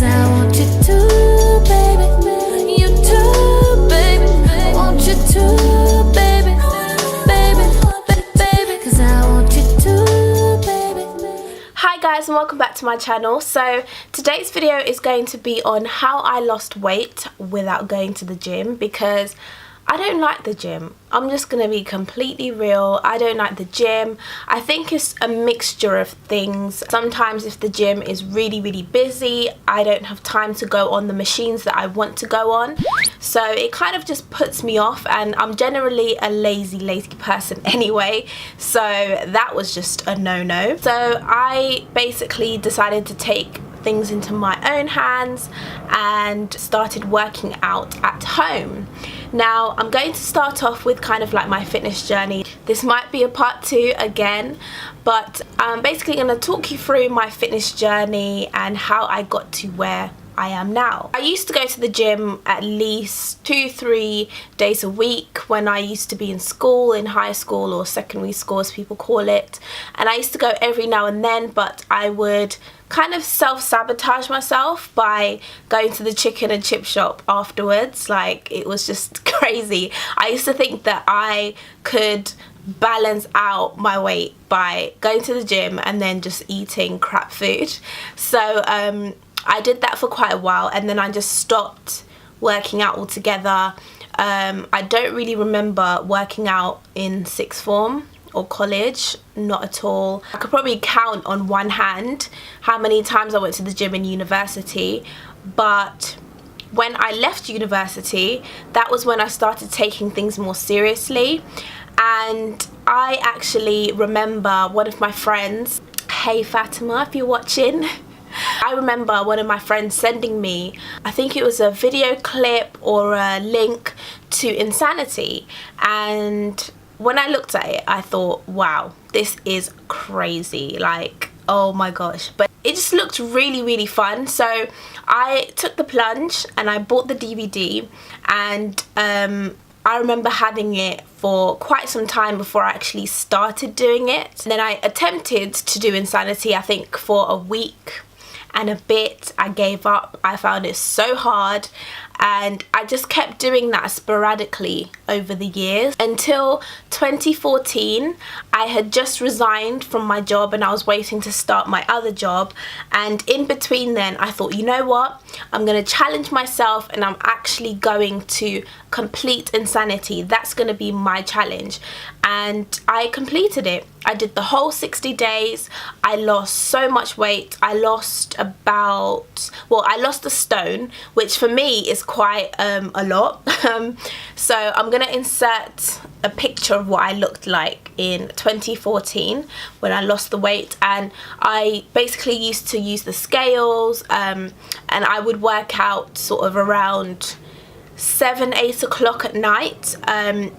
'cause I want you to, baby. You too, baby. I want you to, baby. Baby, 'cause I want you to, baby. Hi guys, and welcome back to my channel. So today's video is going to be on how I lost weight without going to the gym, because I don't like the gym. I'm just gonna be completely real. I don't like the gym. I think it's a mixture of things. Sometimes if the gym is really busy, I don't have time to go on the machines that I want to go on, so it kind of just puts me off, and I'm generally a lazy person anyway, so that was just a no-no. So I basically decided to take things into my own hands and started working out at home. Now I'm going to start off with kind of like my fitness journey. This might be a part 2 again, but I'm basically going to talk you through my fitness journey and how I got to where I am now. I used to go to the gym at least 2-3 days a week when I used to be in school, in high school or secondary school as people call it, and I used to go every now and then, but I would kind of self-sabotage myself by going to the chicken and chip shop afterwards. Like, it was just crazy. I used to think that I could balance out my weight by going to the gym and then just eating crap food. So I did that for quite a while, and then I just stopped working out altogether. I don't really remember working out in sixth form or college, not at all. I could probably count on one hand how many times I went to the gym in university, but when I left university, that was when I started taking things more seriously. And I actually remember one of my friends, hey Fatima if you're watching, I remember one of my friends sending me, I think it was a video clip or a link to Insanity, and when I looked at it, I thought, wow, this is crazy, like, oh my gosh. But it just looked really fun, so I took the plunge and I bought the DVD, and I remember having it for quite some time before I actually started doing it. And then I attempted to do Insanity, I think for a week and a bit. I gave up. I found it so hard, and I just kept doing that sporadically over the years until 2014. I had just resigned from my job and I was waiting to start my other job, and in between then I thought, you know what, I'm going to challenge myself and I'm actually going to complete Insanity. That's going to be my challenge, and I completed it. I did the whole 60 days. I lost so much weight. I lost I lost a stone, which for me is quite a lot. So I'm gonna insert a picture of what I looked like in 2014 when I lost the weight. And I basically used to use the scales, and I would work out sort of around 7-8 o'clock at night,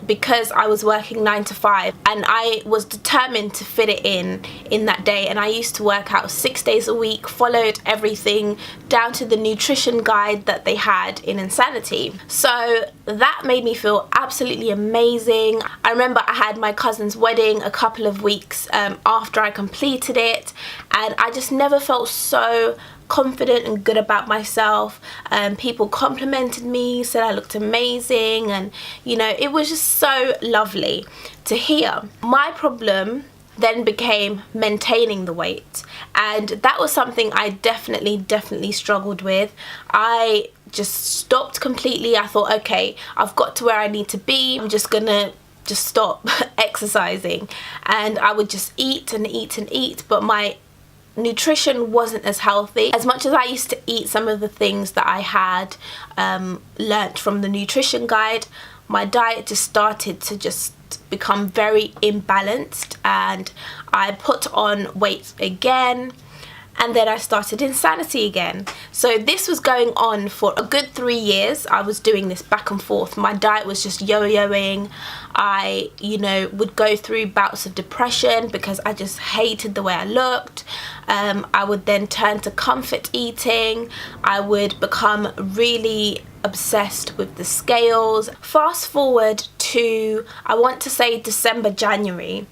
because I was working 9 to 5, and I was determined to fit it in that day. And I used to work out 6 days a week, followed everything down to the nutrition guide that they had in Insanity. So that made me feel absolutely amazing. I remember I had my cousin's wedding a couple of weeks after I completed it, and I just never felt so confident and good about myself. People complimented me, said I looked amazing, and you know, it was just so lovely to hear. My problem then became maintaining the weight, and that was something I definitely struggled with. I just stopped completely. I thought, okay, I've got to where I need to be, I'm just gonna stop exercising, and I would just eat and eat, but my nutrition wasn't as healthy. As much as I used to eat some of the things that I had learnt from the nutrition guide, my diet just started to just become very imbalanced, and I put on weight again, and then I started Insanity again. So this was going on for a good 3 years. I was doing this back and forth. My diet was just yo-yoing. I, you know, would go through bouts of depression because I just hated the way I looked. I would then turn to comfort eating. I would become really obsessed with the scales. Fast forward to, I want to say December, January,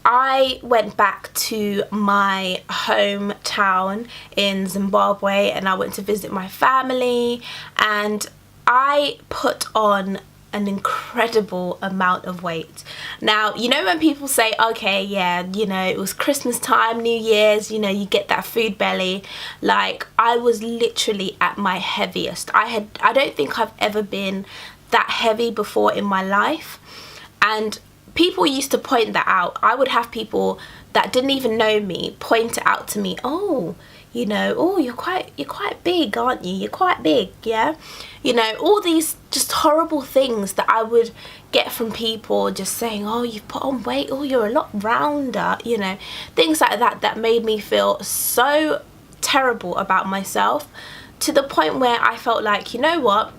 I went back to my hometown in Zimbabwe and I went to visit my family, and I put on an incredible amount of weight. Now, you know when people say, okay, yeah, you know, it was Christmas time, New Year's, you know, you get that food belly. Like, I was literally at my heaviest. I don't think I've ever been that heavy before in my life. And people used to point that out. I would have people that didn't even know me point it out to me. Oh, you know, oh, you're quite big, aren't you? You're quite big, yeah? You know, all these just horrible things that I would get from people just saying, oh, you've put on weight, oh, you're a lot rounder, you know, things like that that made me feel so terrible about myself, to the point where I felt like, you know what?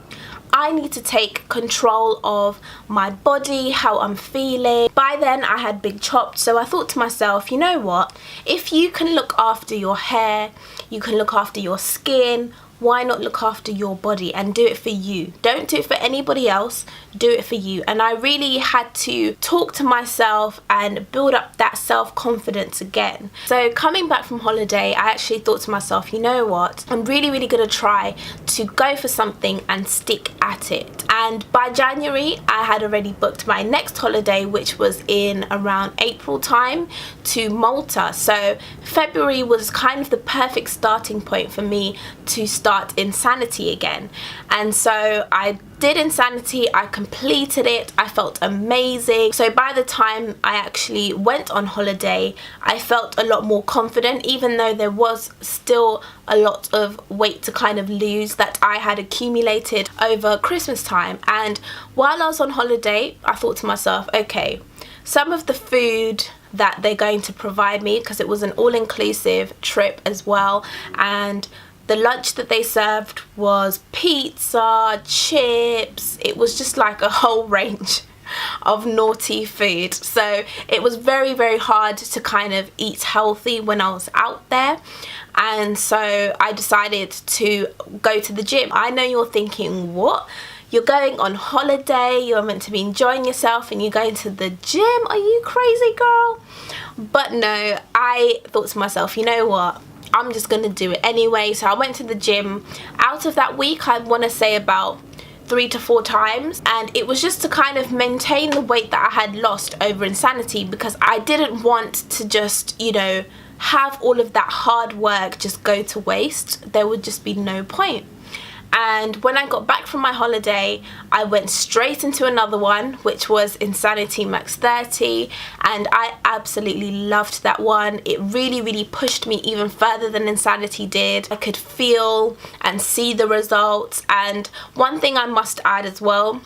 I need to take control of my body, how I'm feeling. By then I had big chopped, so I thought to myself, you know what, if you can look after your hair, you can look after your skin, why not look after your body and do it for you? Don't do it for anybody else, do it for you. And I really had to talk to myself and build up that self-confidence again. So coming back from holiday, I actually thought to myself, you know what, I'm really gonna try to go for something and stick at it. And by January I had already booked my next holiday, which was in around April time, to Malta. So February was kind of the perfect starting point for me to start Insanity again. And so I did Insanity, I completed it, I felt amazing. So by the time I actually went on holiday, I felt a lot more confident, even though there was still a lot of weight to kind of lose that I had accumulated over Christmas time. And while I was on holiday, I thought to myself, okay, some of the food that they're going to provide me, because it was an all-inclusive trip as well, and the lunch that they served was pizza, chips. It was just like a whole range of naughty food. So it was very hard to kind of eat healthy when I was out there. And so I decided to go to the gym. I know you're thinking, what? You're going on holiday, you're meant to be enjoying yourself, and you're going to the gym? Are you crazy, girl? But no, I thought to myself, you know what? I'm just gonna do it anyway. So I went to the gym. Out of that week, I want to say about 3 to 4 times, and it was just to kind of maintain the weight that I had lost over Insanity, because I didn't want to just, you know, have all of that hard work just go to waste. There would just be no point. And when I got back from my holiday, I went straight into another one, which was Insanity Max 30, and I absolutely loved that one. It really pushed me even further than Insanity did. I could feel and see the results. And one thing I must add as well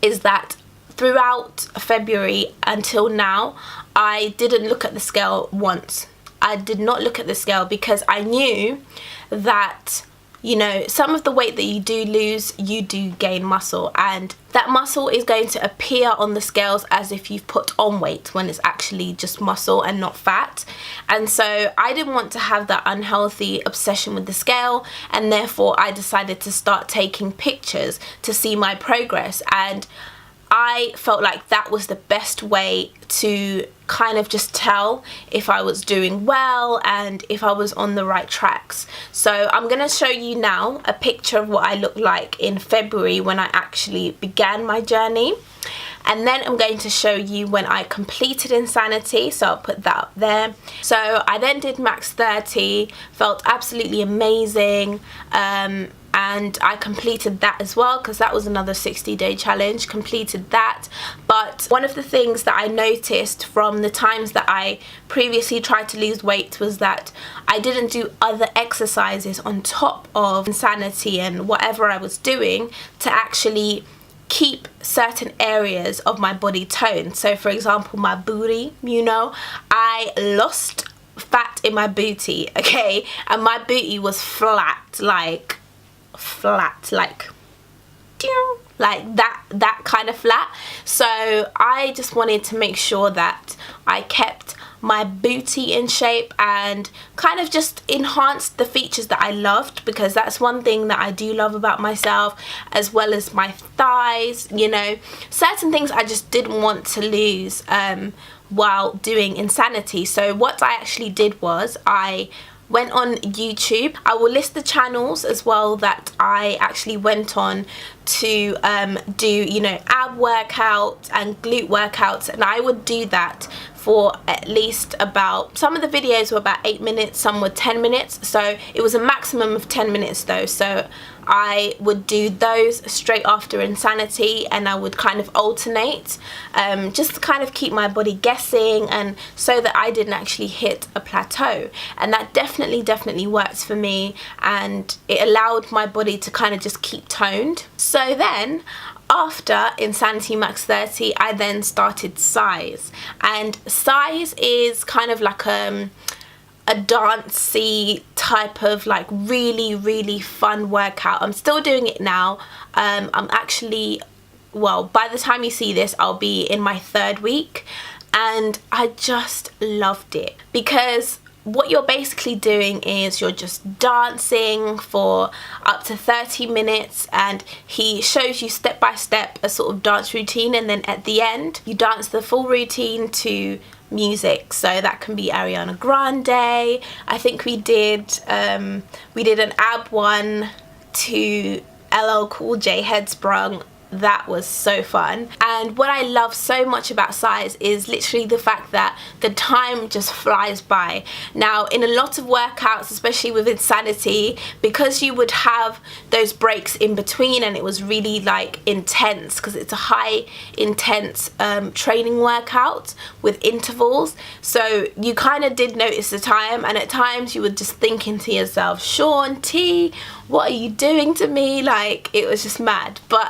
is that throughout February until now, I didn't look at the scale once. I did not look at the scale, because I knew that, you know, some of the weight that you do lose, you do gain muscle, and that muscle is going to appear on the scales as if you've put on weight, when it's actually just muscle and not fat. And so I didn't want to have that unhealthy obsession with the scale, and therefore I decided to start taking pictures to see my progress. And I felt like that was the best way to kind of just tell if I was doing well and if I was on the right tracks. So I'm going to show you now a picture of what I looked like in February when I actually began my journey. And then I'm going to show you when I completed Insanity, so I'll put that up there. So I then did Max 30, felt absolutely amazing. And I completed that as well, because that was another 60-day challenge. Completed that. But one of the things that I noticed from the times that I previously tried to lose weight was that I didn't do other exercises on top of Insanity and whatever I was doing to actually keep certain areas of my body toned. So for example, my booty, you know, I lost fat in my booty, okay, and my booty was flat, like that kind of flat. So I just wanted to make sure that I kept my booty in shape and kind of just enhanced the features that I loved, because that's one thing that I do love about myself, as well as my thighs. You know, certain things I just didn't want to lose while doing Insanity. So what I actually did was I went on YouTube. I will list the channels as well that I actually went on to do, you know, ab workouts and glute workouts, and I would do that for at least about, some of the videos were about 8 minutes, some were 10 minutes, so it was a maximum of 10 minutes though. So I would do those straight after Insanity, and I would kind of alternate, just to kind of keep my body guessing, and so that I didn't actually hit a plateau. And that definitely works for me, and it allowed my body to kind of just keep toned. So then after Insanity Max 30, I then started Cize, and Cize is kind of like a dancey type of like really fun workout. I'm still doing it now. I'm actually, well, by the time you see this, I'll be in my 3rd week, and I just loved it, because what you're basically doing is you're just dancing for up to 30 minutes, and he shows you step by step a sort of dance routine, and then at the end you dance the full routine to music. So that can be Ariana Grande. I think we did an ab one to LL Cool J, Headsprung. That was so fun. And what I love so much about Cize is literally the fact that the time just flies by. Now in a lot of workouts, especially with Insanity, because you would have those breaks in between, and it was really like intense because it's a high intense training workout with intervals, so you kind of did notice the time, and at times you were just thinking to yourself, Shaun T, what are you doing to me? Like, it was just mad. But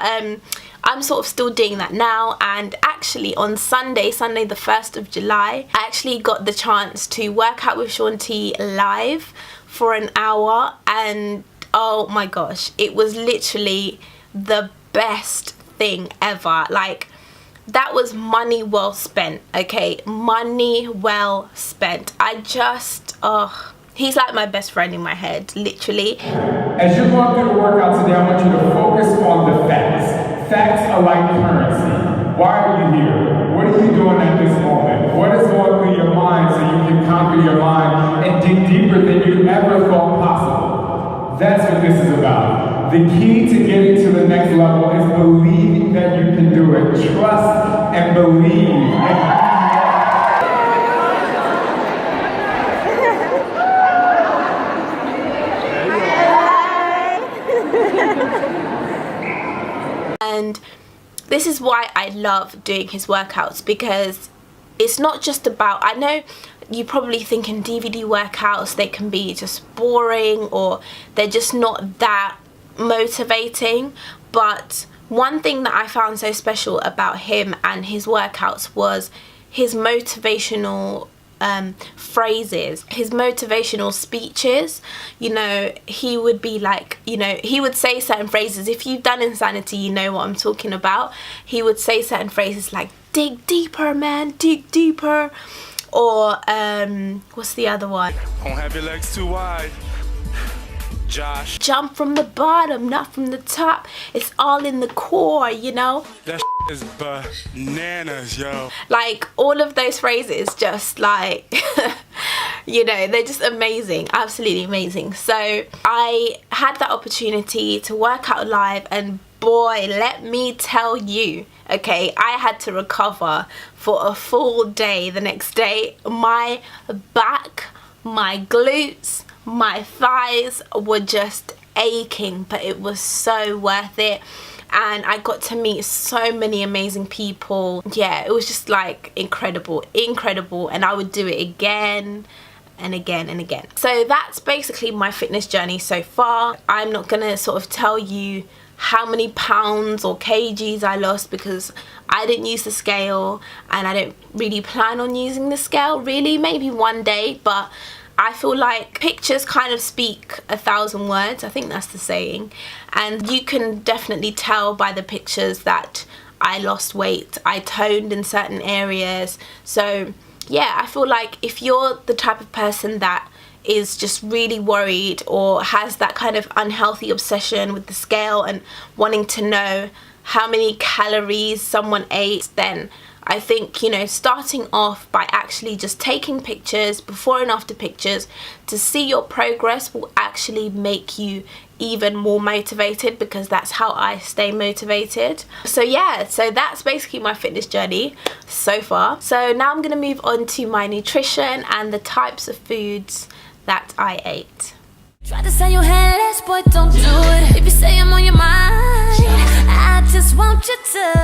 I'm sort of still doing that now, and actually on Sunday the 1st of July, I actually got the chance to work out with Shaun T live for an hour, and oh my gosh, it was literally the best thing ever. Like, that was money well spent, okay? Money well spent. I just, oh, he's like my best friend in my head, literally. As you're going through the workout today, I want you to focus on the facts. Facts are like currency. Why are you here? What are you doing at this moment? What is going through your mind so you can conquer your mind and dig deeper than you ever thought possible? That's what this is about. The key to getting to the next level is believing that you can do it. Trust and believe. And this is why I love doing his workouts, because it's not just about, I know you're probably thinking DVD workouts, they can be just boring or they're just not that motivating, but one thing that I found so special about him and his workouts was his motivational phrases, his motivational speeches. You know, he would be like, you know, he would say certain phrases. If you've done Insanity, you know what I'm talking about. He would say certain phrases like, dig deeper, man, dig deeper. Or what's the other one? Don't have your legs too wide, Josh. Jump from the bottom, not from the top. It's all in the core, you know? That is bananas, yo. Like, all of those phrases just like, you know, they're just amazing, absolutely amazing. So I had that opportunity to work out live, and boy, let me tell you, okay, I had to recover for a full day the next day. My back, my glutes, my thighs were just aching, but it was so worth it. And I got to meet so many amazing people. Yeah, it was just like incredible, and I would do it again and again and again. So that's basically my fitness journey so far. I'm not gonna sort of tell you how many pounds or kgs I lost, because I didn't use the scale and I don't really plan on using the scale, really, maybe one day. But I feel like pictures kind of speak 1,000 words, I think that's the saying, and you can definitely tell by the pictures that I lost weight, I toned in certain areas. So yeah, I feel like if you're the type of person that is just really worried or has that kind of unhealthy obsession with the scale and wanting to know how many calories someone ate, then I think, you know, starting off by actually just taking pictures, before and after pictures, to see your progress will actually make you even more motivated, because that's how I stay motivated. So yeah, so that's basically my fitness journey so far. So now I'm going to move on to my nutrition and the types of foods that I ate. Try to say you're headless, boy, don't do it. If you say I'm on your mind, I just want you to